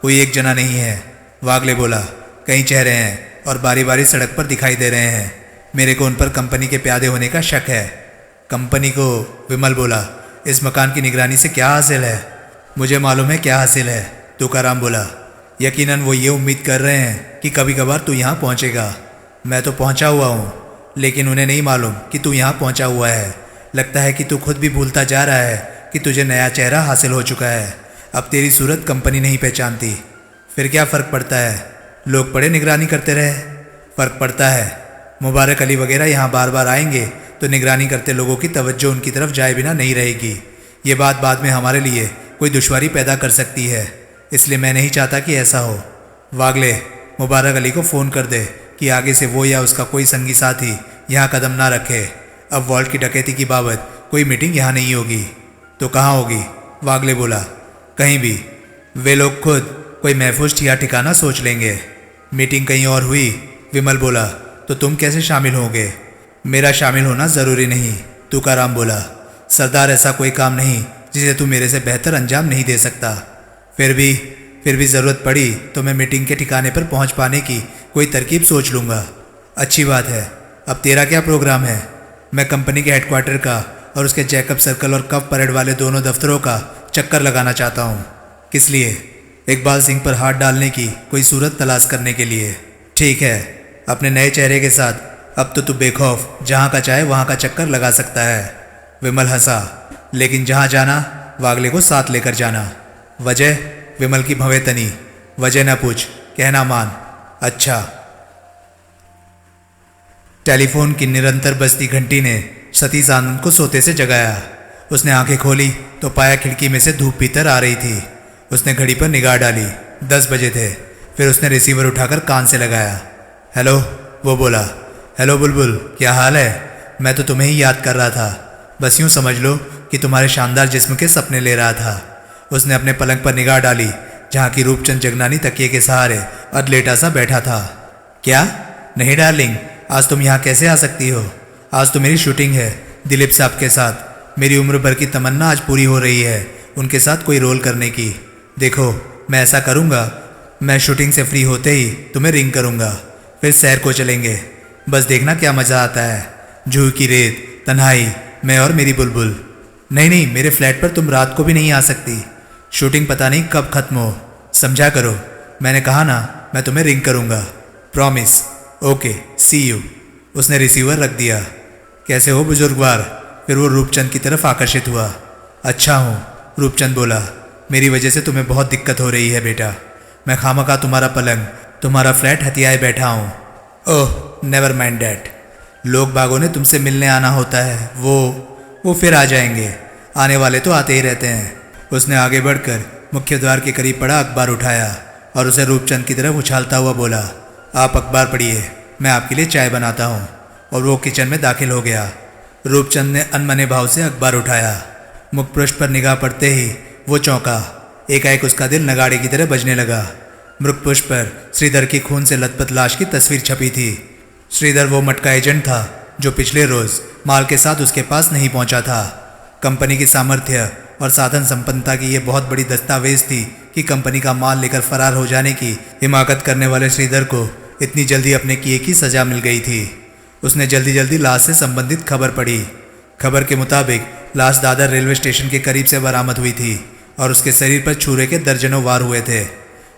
कोई एक जना नहीं है। वागले बोला। कई चेहरे हैं और बारी बारी सड़क पर दिखाई दे रहे हैं। मेरे को उन पर कंपनी के प्यादे होने का शक है। कंपनी को? विमल बोला। इस मकान की निगरानी से क्या हासिल है? मुझे मालूम है क्या हासिल है, तुकाराम बोला। यकीनन वो ये उम्मीद कर रहे हैं कि कभी कभार तू यहाँ पहुँचेगा। मैं तो पहुँचा हुआ हूँ, लेकिन उन्हें नहीं मालूम कि तू यहाँ पहुँचा हुआ है। लगता है कि तू खुद भी भूलता जा रहा है कि तुझे नया चेहरा हासिल हो चुका है। अब तेरी सूरत कंपनी नहीं पहचानती। फिर क्या फ़र्क पड़ता है? लोग बड़े निगरानी करते रहे। फ़र्क पड़ता है। मुबारक अली वगैरह यहाँ बार बार आएंगे तो निगरानी करते लोगों की तवज्जो उनकी तरफ जाए बिना नहीं रहेगी। ये बात बाद में हमारे लिए कोई दुश्वारी पैदा कर सकती है, इसलिए मैं नहीं चाहता कि ऐसा हो। वागले, मुबारक अली को फ़ोन कर दे कि आगे से वो या उसका कोई संगी साथी यहाँ कदम ना रखे। अब वॉल्ट की डकैती की बाबत कोई मीटिंग यहाँ नहीं होगी। तो कहाँ होगी? वागले बोला। कहीं भी। वे लोग खुद कोई महफूज ठिकाना सोच लेंगे। मीटिंग कहीं और हुई? विमल बोला। तो तुम कैसे शामिल होगे? मेरा शामिल होना ज़रूरी नहीं, तुकाराम बोला। सरदार, ऐसा कोई काम नहीं जिसे तू मेरे से बेहतर अंजाम नहीं दे सकता। फिर भी ज़रूरत पड़ी तो मैं मीटिंग के ठिकाने पर पहुंच पाने की कोई तरकीब सोच लूँगा। अच्छी बात है। अब तेरा क्या प्रोग्राम है? मैं कंपनी के हेडक्वार्टर का और उसके जैकब सर्कल और कव परेड वाले दोनों दफ्तरों का चक्कर लगाना चाहता हूँ। किस लिए? इकबाल सिंह पर हाथ डालने की कोई सूरत तलाश करने के लिए। ठीक है। अपने नए चेहरे के साथ अब तो तू बेखौफ जहाँ का चाहे वहाँ का चक्कर लगा सकता है। विमल हंसा। लेकिन जहाँ जाना वागले को साथ लेकर जाना। वजह? विमल की भवें तनी। वजह न पूछ, कहना मान। अच्छा। टेलीफोन की निरंतर बजती घंटी ने सतीश आनंद को सोते से जगाया। उसने आंखें खोली तो पाया खिड़की में से धूप भीतर आ रही थी। उसने घड़ी पर निगाह डाली। 10 बजे थे। फिर उसने रिसीवर उठाकर कान से लगाया। हेलो, वो बोला। हेलो बुलबुल, क्या हाल है? मैं तो तुम्हें ही याद कर रहा था। बस यूँ समझ लो कि तुम्हारे शानदार जिस्म के सपने ले रहा था। उसने अपने पलंग पर निगाह डाली जहाँ की रूपचंद जगनानी तकिए के सहारे अधलेटा सा बैठा था। क्या? नहीं डार्लिंग, आज तुम यहाँ कैसे आ सकती हो? आज तो मेरी शूटिंग है दिलीप साहब के साथ। मेरी उम्र भर की तमन्ना आज पूरी हो रही है उनके साथ कोई रोल करने की। देखो, मैं ऐसा करूँगा, मैं शूटिंग से फ्री होते ही तुम्हें रिंग करूँगा, फिर सैर को चलेंगे। बस देखना क्या मज़ा आता है। जूह की रेत, तन्हाई, मैं और मेरी बुलबुल। नहीं, मेरे फ्लैट पर तुम रात को भी नहीं आ सकती। शूटिंग पता नहीं कब खत्म हो, समझा करो। मैंने कहा ना, मैं तुम्हें रिंग करूँगा। प्रॉमिस। Okay, see you. उसने रिसीवर रख दिया। कैसे हो बुजुर्गवार? फिर वो रूपचंद की तरफ आकर्षित हुआ। अच्छा हूँ, रूपचंद बोला। मेरी वजह से तुम्हें बहुत दिक्कत हो रही है बेटा। मैं खामखा तुम्हारा पलंग, तुम्हारा फ्लैट हथियाए बैठा हूँ। ओह, नेवर माइंड डैट। लोग बागों ने तुमसे मिलने आना होता है, वो फिर आ जाएंगे। आने वाले तो आते ही रहते हैं। उसने आगे बढ़कर मुख्य द्वार के करीब पड़ा अखबार उठाया और उसे रूपचंद की तरफ उछालता हुआ बोला, आप अखबार पढ़िए, मैं आपके लिए चाय बनाता हूँ। और वो किचन में दाखिल हो गया। रूपचंद ने अनमने भाव से अखबार उठाया। मुखपृष्ठ पर निगाह पड़ते ही वो चौंका। एकाएक उसका दिल नगाड़े की तरह बजने लगा। मृगपुष्प पर श्रीधर की खून से लथपथ लाश की तस्वीर छपी थी। श्रीधर वो मटका एजेंट था जो पिछले रोज माल के साथ उसके पास नहीं पहुंचा था। कंपनी की सामर्थ्य और साधन संपन्नता की ये बहुत बड़ी दस्तावेज थी कि कंपनी का माल लेकर फरार हो जाने की हिमाकत करने वाले श्रीधर को इतनी जल्दी अपने किए की सजा मिल गई थी। उसने जल्दी जल्दी लाश से संबंधित खबर पढ़ी। खबर के मुताबिक लाश दादर रेलवे स्टेशन के करीब से बरामद हुई थी और उसके शरीर पर छुरे के दर्जनों वार हुए थे।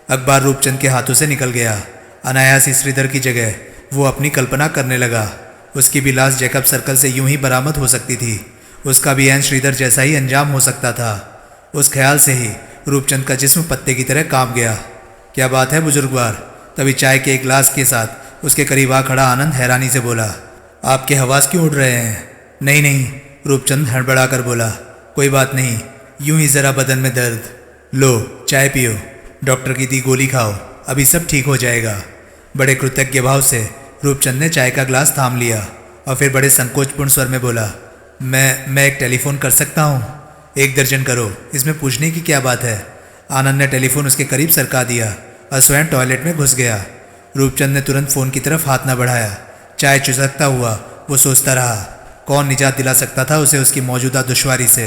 अखबार रूपचंद के हाथों से निकल गया। अनायास ही श्रीधर की जगह वो अपनी कल्पना करने लगा। उसकी भी लाश जैकब सर्कल से यूं ही बरामद हो सकती थी। उसका भी एन श्रीधर जैसा ही अंजाम हो सकता था। उस ख्याल से ही रूपचंद का जिस्म पत्ते की तरह कांप गया। क्या बात है बुजुर्गवार? तभी चाय के एक गिलास के साथ उसके करीब आ खड़ा आनंद हैरानी से बोला, आपके हवास क्यों उड़ रहे हैं? नहीं नहीं, रूपचंद हड़बड़ा कर बोला, कोई बात नहीं, यूं ही जरा बदन में दर्द। लो चाय पियो, डॉक्टर की दी गोली खाओ, अभी सब ठीक हो जाएगा। बड़े कृतज्ञ भाव से रूपचंद ने चाय का गिलास थाम लिया और फिर बड़े संकोचपूर्ण स्वर में बोला, मैं एक टेलीफोन कर सकता हूँ? 1 दर्जन करो, इसमें पूछने की क्या बात है। आनंद ने टेलीफोन उसके करीब सरका दिया और स्वयं टॉयलेट में घुस गया। रूपचंद ने तुरंत फ़ोन की तरफ हाथ न बढ़ाया। चाय चुसकता हुआ वो सोचता रहा, कौन निजात दिला सकता था उसे उसकी मौजूदा दुश्वारी से?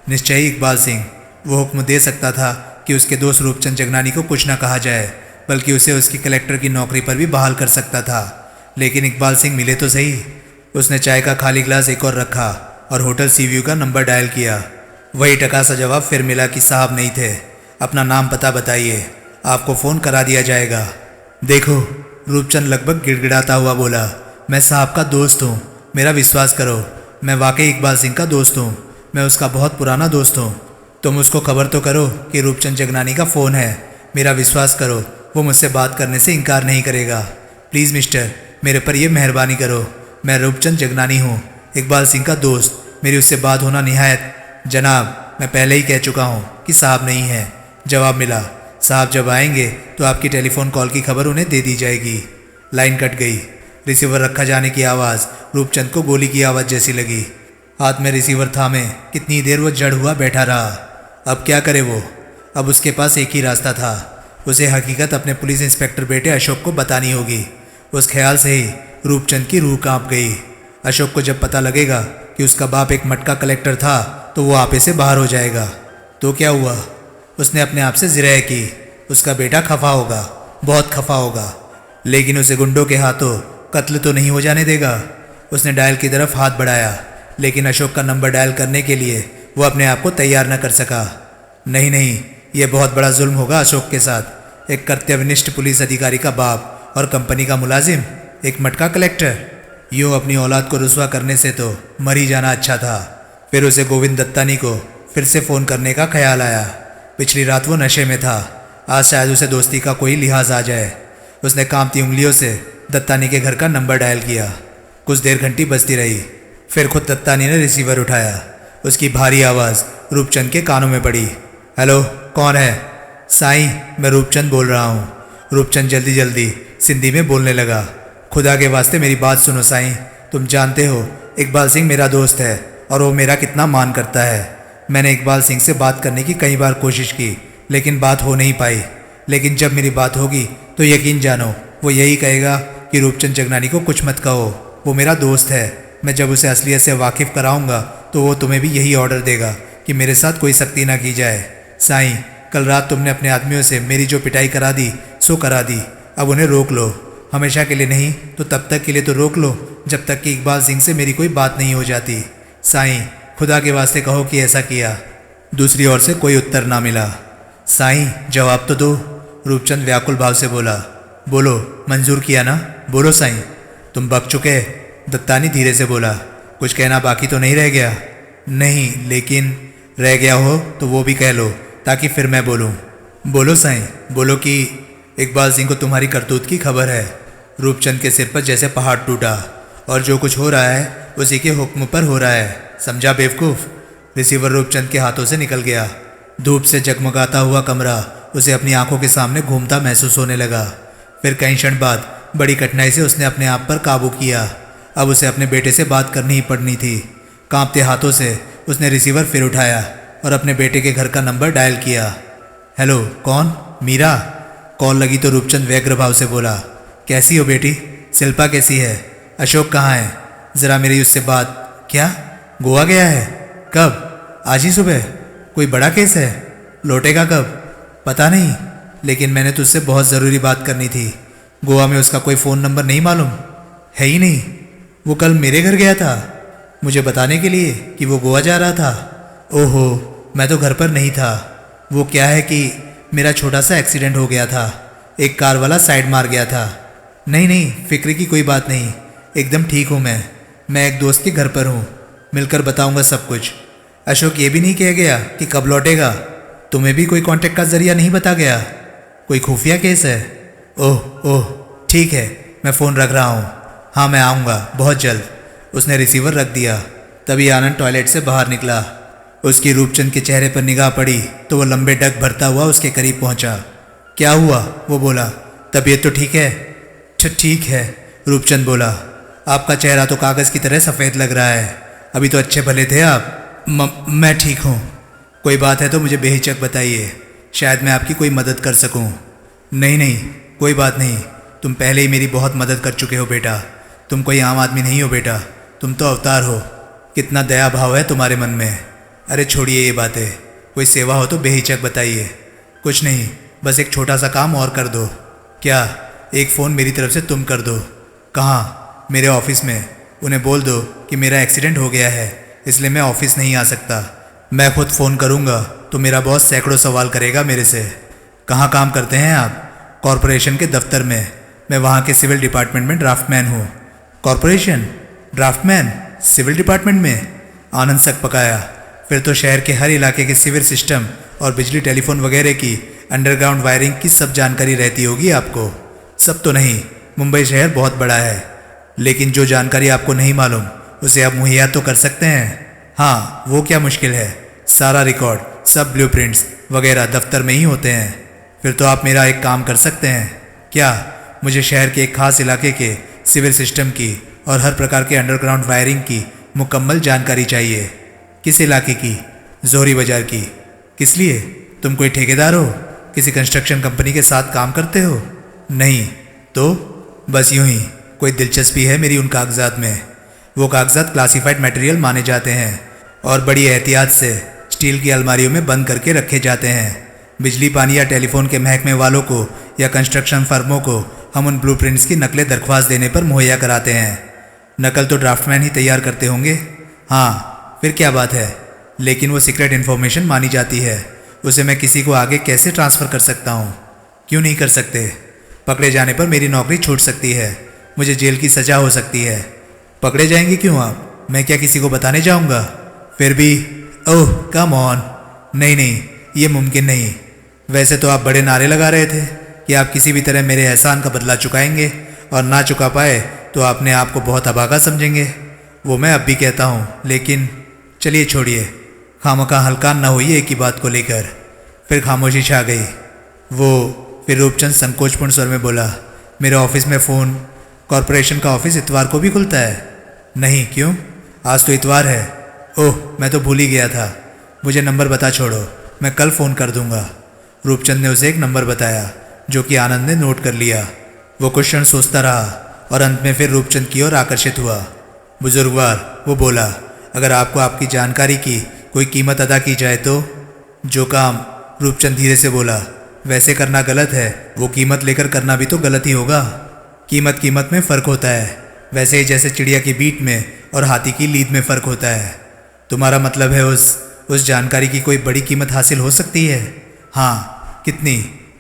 निश्चय ही इकबाल सिंह। वो हुक्म दे सकता था कि उसके दोस्त रूपचंद जगनानी को कुछ न कहा जाए, बल्कि उसे उसकी कलेक्टर की नौकरी पर भी बहाल कर सकता था। लेकिन इकबाल सिंह मिले तो सही। उसने चाय का खाली गिलास एक और रखा और होटल सीव्यू का नंबर डायल किया। वही टका सा जवाब फिर मिला कि साहब नहीं थे, अपना नाम पता बताइए, आपको फ़ोन करा दिया जाएगा। देखो, रूपचंद लगभग गिड़गिड़ाता हुआ बोला, मैं साहब का दोस्त हूँ, मेरा विश्वास करो, मैं वाकई इकबाल सिंह का दोस्त हूँ, मैं उसका बहुत पुराना दोस्त हूँ। तुम उसको खबर तो करो कि रूपचंद जगनानी का फ़ोन है। मेरा विश्वास करो, वो मुझसे बात करने से इनकार नहीं करेगा। प्लीज़ मिस्टर, मेरे पर यह मेहरबानी करो, मैं रूपचंद जगनानी हूँ, इकबाल सिंह का दोस्त, मेरी उससे बात होना निहायत। जनाब, मैं पहले ही कह चुका हूँ कि साहब नहीं है। जवाब मिला, साहब जब आएंगे तो आपकी टेलीफोन कॉल की खबर उन्हें दे दी जाएगी। लाइन कट गई। रिसीवर रखा जाने की आवाज़ रूपचंद को गोली की आवाज़ जैसी लगी। हाथ में रिसीवर थामे कितनी देर वो जड़ हुआ बैठा रहा। अब क्या करे वो? अब उसके पास एक ही रास्ता था, उसे हकीकत अपने पुलिस इंस्पेक्टर बेटे अशोक को बतानी होगी। उस ख्याल से ही रूपचंद की रूह कांप गई। अशोक को जब पता लगेगा कि उसका बाप एक मटका कलेक्टर था तो वो आपे से बाहर हो जाएगा। तो क्या हुआ? उसने अपने आप से जिरह की, उसका बेटा खफा होगा, बहुत खफा होगा, लेकिन उसे गुंडों के हाथों कत्ल तो नहीं हो जाने देगा। उसने डायल की तरफ हाथ बढ़ाया, लेकिन अशोक का नंबर डायल करने के लिए वो अपने आप को तैयार न कर सका। नहीं नहीं, यह बहुत बड़ा जुल्म होगा अशोक के साथ। एक कर्तव्यनिष्ठ पुलिस अधिकारी का बाप और कंपनी का मुलाजिम, एक मटका कलेक्टर। यूँ अपनी औलाद को रुसवा करने से तो मर ही जाना अच्छा था। फिर उसे गोविंद दत्तानी को फिर से फ़ोन करने का ख्याल आया। पिछली रात वो नशे में था, आज शायद उसे दोस्ती का कोई लिहाज आ जाए। उसने कांपती उंगलियों से दत्तानी के घर का नंबर डायल किया। कुछ देर घंटी बजती रही, फिर खुद दत्तानी ने रिसीवर उठाया। उसकी भारी आवाज़ रूपचंद के कानों में पड़ी। हेलो, कौन है? साईं, मैं रूपचंद बोल रहा हूँ। रूपचंद जल्दी जल्दी सिंधी में बोलने लगा। खुदा के वास्ते मेरी बात सुनो साईं, तुम जानते हो इकबाल सिंह मेरा दोस्त है और वो मेरा कितना मान करता है। मैंने इकबाल सिंह से बात करने की कई बार कोशिश की, लेकिन बात हो नहीं पाई। लेकिन जब मेरी बात होगी तो यकीन जानो वो यही कहेगा कि रूपचंद जगनानी को कुछ मत कहो, वो मेरा दोस्त है। मैं जब उसे असलियत से वाकिफ़ कराऊंगा तो वो तुम्हें भी यही ऑर्डर देगा कि मेरे साथ कोई सख्ती ना की जाए। साईं, कल रात तुमने अपने आदमियों से मेरी जो पिटाई करा दी सो करा दी, अब उन्हें रोक लो। हमेशा के लिए नहीं तो तब तक के लिए तो रोक लो जब तक कि इकबाल सिंह से मेरी कोई बात नहीं हो जाती। साईं, खुदा के वास्ते कहो कि ऐसा किया। दूसरी ओर से कोई उत्तर ना मिला। साईं, जवाब तो दो, रूपचंद व्याकुल भाव से बोला। बोलो, मंजूर किया ना? बोलो साईं। तुम बक चुके? दत्तानी धीरे से बोला। कुछ कहना बाकी तो नहीं रह गया? नहीं, लेकिन रह गया हो तो वो भी कह लो ताकि फिर मैं बोलूं। बोलो साईं, बोलो कि इकबाल सिंह को तुम्हारी करतूत की खबर है। रूपचंद के सिर पर जैसे पहाड़ टूटा, और जो कुछ हो रहा है उसी के हुक्म पर हो रहा है, समझा बेवकूफ़? रिसीवर रूपचंद के हाथों से निकल गया। धूप से जगमगाता हुआ कमरा उसे अपनी आंखों के सामने घूमता महसूस होने लगा। फिर कई क्षण बाद बड़ी कठिनाई से उसने अपने आप पर काबू किया। अब उसे अपने बेटे से बात करनी ही पड़नी थी। कांपते हाथों से उसने रिसीवर फिर उठाया और अपने बेटे के घर का नंबर डायल किया। हेलो, कौन? मीरा। कॉल लगी तो रूपचंद व्यग्र भाव से बोला, कैसी हो बेटी? शिल्पा कैसी है? अशोक कहाँ है? ज़रा मेरी उससे बात। क्या? गोवा गया है? कब? आज ही सुबह? कोई बड़ा केस है? लौटेगा कब? पता नहीं, लेकिन मैंने तुझसे बहुत ज़रूरी बात करनी थी। गोवा में उसका कोई फ़ोन नंबर नहीं मालूम? है ही नहीं। वो कल मेरे घर गया था मुझे बताने के लिए कि वो गोवा जा रहा था। ओहो, मैं तो घर पर नहीं था। वो क्या है कि मेरा छोटा सा एक्सीडेंट हो गया था, एक कार वाला साइड मार गया था। नहीं नहीं, फिक्र की कोई बात नहीं, एकदम ठीक हूँ मैं एक दोस्त के घर पर हूँ, मिलकर बताऊँगा सब कुछ। अशोक ये भी नहीं कह गया कि कब लौटेगा? तुम्हें भी कोई कांटेक्ट का जरिया नहीं बता गया? कोई खुफिया केस है? ओह ओह, ठीक है, मैं फ़ोन रख रहा हूँ। हाँ, मैं आऊँगा बहुत जल्द। उसने रिसीवर रख दिया। तभी आनंद टॉयलेट से बाहर निकला। उसकी रूपचंद के चेहरे पर निगाह पड़ी तो वो लंबे डग भरता हुआ उसके करीब पहुंचा। क्या हुआ? वो बोला। तबीयत तो ठीक है? ठीक है, रूपचंद बोला। आपका चेहरा तो कागज़ की तरह सफ़ेद लग रहा है। अभी तो अच्छे भले थे आप। मैं ठीक हूँ। कोई बात है तो मुझे बेहिचक बताइए, शायद मैं आपकी कोई मदद कर सकूँ। नहीं नहीं, कोई बात नहीं, तुम पहले ही मेरी बहुत मदद कर चुके हो बेटा। तुम कोई आम आदमी नहीं हो बेटा, तुम तो अवतार हो। कितना दया भाव है तुम्हारे मन में। अरे छोड़िए ये बातें, कोई सेवा हो तो बेहिचक बताइए। कुछ नहीं, बस एक छोटा सा काम और कर दो। क्या? एक फ़ोन मेरी तरफ से तुम कर दो। कहाँ? मेरे ऑफिस में। उन्हें बोल दो कि मेरा एक्सीडेंट हो गया है, इसलिए मैं ऑफिस नहीं आ सकता। मैं खुद फ़ोन करूँगा तो मेरा बॉस सैकड़ों सवाल करेगा मेरे से। कहाँ काम करते हैं आप? कॉरपोरेशन के दफ्तर में। मैं वहाँ के सिविल डिपार्टमेंट में ड्राफ्टमैन हूँ। कॉरपोरेशन? ड्राफ्टमैन सिविल डिपार्टमेंट में? आनंद सक पकाया। फिर तो शहर के हर इलाके के सिविल सिस्टम और बिजली टेलीफोन वगैरह की अंडरग्राउंड वायरिंग की सब जानकारी रहती होगी आपको। सब तो नहीं, मुंबई शहर बहुत बड़ा है, लेकिन जो जानकारी आपको नहीं मालूम उसे आप मुहैया तो कर सकते हैं। हाँ, वो क्या मुश्किल है। सारा रिकॉर्ड, सब ब्लूप्रिंट्स वगैरह दफ्तर में ही होते हैं। फिर तो आप मेरा एक काम कर सकते हैं। क्या? मुझे शहर के एक खास इलाके के सिविल सिस्टम की और हर प्रकार के अंडरग्राउंड वायरिंग की मुकम्मल जानकारी चाहिए। किस इलाके की? जोहरी बाजार की। किस लिए? तुम कोई ठेकेदार हो? किसी कंस्ट्रक्शन कंपनी के साथ काम करते हो? नहीं तो? बस यूं ही कोई दिलचस्पी है मेरी उन कागजात में। वो कागजात क्लासिफाइड मटेरियल माने जाते हैं और बड़ी एहतियात से स्टील की अलमारियों में बंद करके रखे जाते हैं। बिजली, पानी या टेलीफोन के महकमे वालों को या कंस्ट्रक्शन फर्मों को हम उन ब्लूप्रिंट्स की नकलें दरख्वास्त देने पर मुहैया कराते हैं। नकल तो ड्राफ्टमैन ही तैयार करते होंगे। हाँ, फिर क्या बात है, लेकिन वो सीक्रेट इन्फॉर्मेशन मानी जाती है। उसे मैं किसी को आगे कैसे ट्रांसफ़र कर सकता हूँ? क्यों नहीं कर सकते? पकड़े जाने पर मेरी नौकरी छूट सकती है, मुझे जेल की सज़ा हो सकती है। पकड़े जाएंगे क्यों आप? मैं क्या किसी को बताने जाऊँगा? फिर भी ओह कम ऑन, नहीं नहीं, ये मुमकिन नहीं। वैसे तो आप बड़े नारे लगा रहे थे कि आप किसी भी तरह मेरे एहसान का बदला चुकाएंगे और ना चुका पाए तो अपने आप को बहुत अभागा समझेंगे। वो मैं अब भी कहता हूँ, लेकिन चलिए छोड़िए, खामखा हल्का न होइए एक ही बात को लेकर। फिर खामोशी छा गई। फिर रूपचंद संकोचपूर्ण स्वर में बोला, मेरे ऑफिस में फ़ोन। कॉरपोरेशन का ऑफिस इतवार को भी खुलता है? नहीं, क्यों? आज तो इतवार है। ओह, मैं तो भूल ही गया था। मुझे नंबर बता छोड़ो, मैं कल फ़ोन कर दूंगा। रूपचंद ने उसे एक नंबर बताया जो कि आनंद ने नोट कर लिया। वो कुछ क्षण सोचता रहा और अंत में फिर रूपचंद की ओर आकर्षित हुआ। बुजुर्गवार, वो बोला, अगर आपको आपकी जानकारी की कोई कीमत अदा की जाए तो? जो काम, रूपचंद धीरे से बोला, वैसे करना गलत है, वो कीमत लेकर करना भी तो गलत ही होगा। कीमत में फ़र्क होता है, वैसे ही जैसे चिड़िया की बीट में और हाथी की लीद में फ़र्क होता है। तुम्हारा मतलब है उस जानकारी की कोई बड़ी कीमत हासिल हो सकती है? हाँ, कितनी?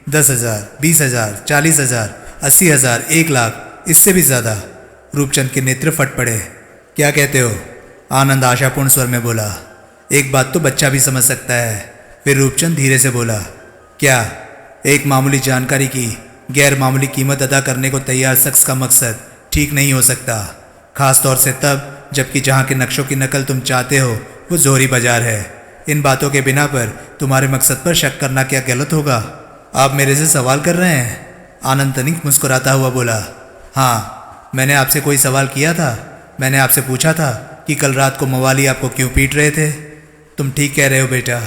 10,000, 20,000, 40,000, 80,000, 1,00,000, इससे भी ज़्यादा। रूपचंद के नेत्र फट पड़े। क्या कहते हो? आनंद आशापूर्ण स्वर में बोला। एक बात तो बच्चा भी समझ सकता है। फिर रूपचंद धीरे से बोला, क्या? एक मामूली जानकारी की गैर मामूली कीमत अदा करने को तैयार शख्स का मकसद ठीक नहीं हो सकता, खास तौर से तब जबकि जहाँ के नक्शों की नकल तुम चाहते हो वो जोहरी बाजार है। इन बातों के बिना पर तुम्हारे मकसद पर शक करना क्या गलत होगा? आप मेरे से सवाल कर रहे हैं? आनंद तनिक मुस्कुराता हुआ बोला, हाँ, मैंने आपसे कोई सवाल किया था? मैंने आपसे पूछा था कि कल रात को मवाली आपको क्यों पीट रहे थे? तुम ठीक कह रहे हो बेटा।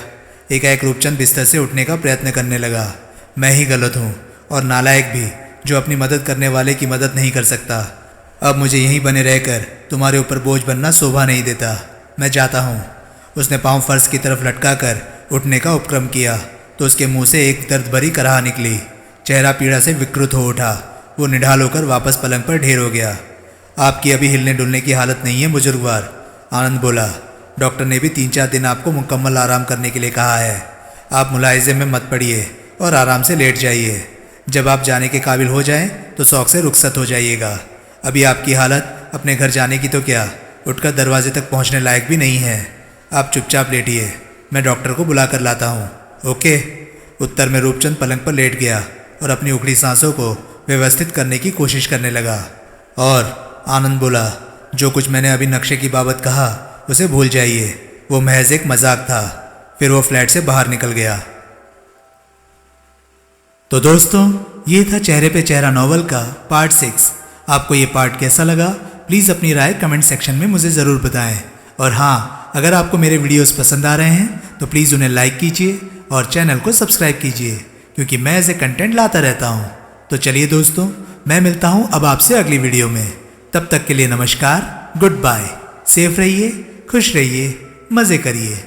एकाएक रूपचंद बिस्तर से उठने का प्रयत्न करने लगा। मैं ही गलत हूँ और नालायक भी, जो अपनी मदद करने वाले की मदद नहीं कर सकता। अब मुझे यहीं बने रहकर तुम्हारे ऊपर बोझ बनना शोभा नहीं देता। मैं जाता हूँ। उसने पाँव फर्श की तरफ लटका कर उठने का उपक्रम किया तो उसके मुंह से एक दर्द भरी कराह निकली। चेहरा पीड़ा से विकृत हो उठा। वो निढाल होकर वापस पलंग पर ढेर हो गया। आपकी अभी हिलने डुलने की हालत नहीं है बुजुर्गवार, आनंद बोला। डॉक्टर ने भी 3-4 दिन आपको मुकम्मल आराम करने के लिए कहा है। आप मुलाहिजे में मत पड़िए और आराम से लेट जाइए। जब आप जाने के काबिल हो जाएं तो शौक से रुखसत हो जाइएगा। अभी आपकी हालत अपने घर जाने की तो क्या, उठकर दरवाजे तक पहुंचने लायक भी नहीं है। आप चुपचाप लेटिए, मैं डॉक्टर को बुला कर लाता हूँ। ओके। उत्तर में रूपचंद पलंग पर लेट गया और अपनी उखड़ी सांसों को व्यवस्थित करने की कोशिश करने लगा। और आनंद बोला, जो कुछ मैंने अभी नक्शे की बाबत कहा उसे भूल जाइए, वो महज एक मजाक था। फिर वो फ्लैट से बाहर निकल गया। तो दोस्तों, ये था चेहरे पे चेहरा नॉवल का पार्ट 6। आपको ये पार्ट कैसा लगा प्लीज़ अपनी राय कमेंट सेक्शन में मुझे ज़रूर बताएं। और हाँ, अगर आपको मेरे वीडियोस पसंद आ रहे हैं तो प्लीज़ उन्हें लाइक कीजिए और चैनल को सब्सक्राइब कीजिए, क्योंकि मैं ऐसे कंटेंट लाता रहता हूँ। तो चलिए दोस्तों, मैं मिलता हूँ अब आपसे अगली वीडियो में। तब तक के लिए नमस्कार, गुड बाय, सेफ रहिए, खुश रहिए, मज़े करिए।